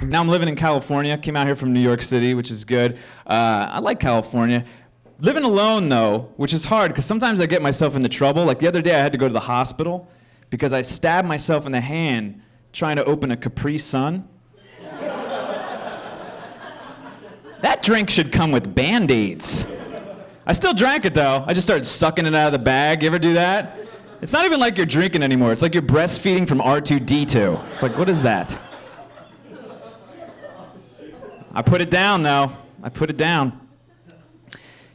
Now I'm living in California. Came out here from New York City, which is good. I like California. Living alone, though, which is hard, because sometimes I get myself into trouble. Like the other day, I had to go to the hospital because I stabbed myself in the hand trying to open a Capri Sun. That drink should come with Band-Aids. I still drank it, though. I just started sucking it out of the bag. You ever do that? It's not even like you're drinking anymore. It's like you're breastfeeding from R2-D2. It's like, what is that? I put it down, though. I put it down.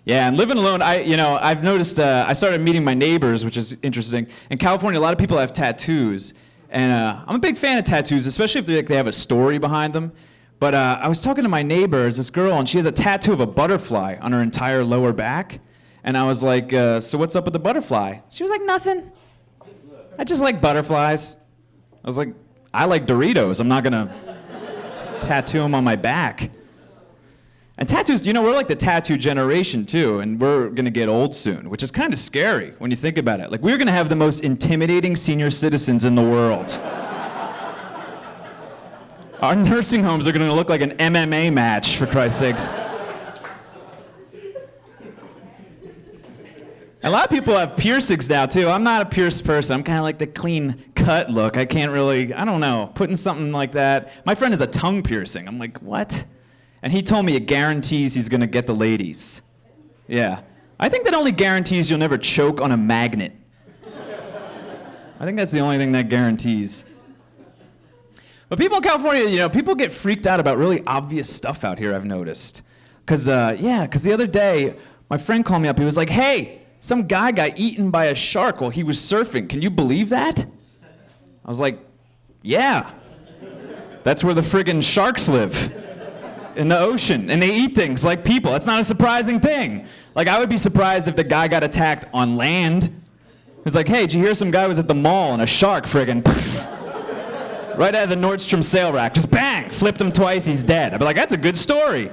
Yeah, and living alone, I've noticed, I started meeting my neighbors, which is interesting. In California, a lot of people have tattoos. And I'm a big fan of tattoos, especially if they have a story behind them. But I was talking to my neighbors, this girl, and she has a tattoo of a butterfly on her entire lower back. And I was like, so what's up with the butterfly? She was like, nothing. I just like butterflies. I was like, I like Doritos. I'm not going to tattoo them on my back. And tattoos, we're like the tattoo generation too, and we're gonna get old soon, which is kind of scary when you think about it. Like, we're gonna have the most intimidating senior citizens in the world. Our nursing homes are gonna look like an MMA match, for Christ's sakes. A lot of people have piercings now too. I'm not a pierced person. I'm kind of like the clean cut look. I don't know, putting something like that. My friend has a tongue piercing. I'm like, what? And he told me it guarantees he's gonna get the ladies. Yeah. I think that only guarantees you'll never choke on a magnet. I think that's the only thing that guarantees. But people in California, people get freaked out about really obvious stuff out here, I've noticed. Because the other day, my friend called me up. He was like, hey, some guy got eaten by a shark while he was surfing. Can you believe that? I was like, yeah. That's where the friggin' sharks live. In the ocean, and they eat things like people. That's not a surprising thing. Like, I would be surprised if the guy got attacked on land. It's like, hey, did you hear some guy was at the mall and a shark friggin' right out of the Nordstrom sale rack, just bang, flipped him twice, he's dead. I'd be like, that's a good story.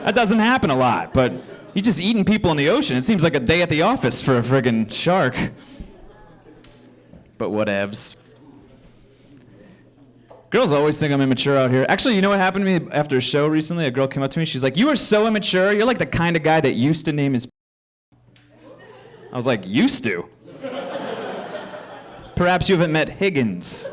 That doesn't happen a lot, but he's just eating people in the ocean. It seems like a day at the office for a friggin' shark. But whatevs. Girls always think I'm immature out here. Actually, you know what happened to me after a show recently? A girl came up to me. She's like, you are so immature. You're like the kind of guy that used to name his... I was like, used to? Perhaps you haven't met Higgins.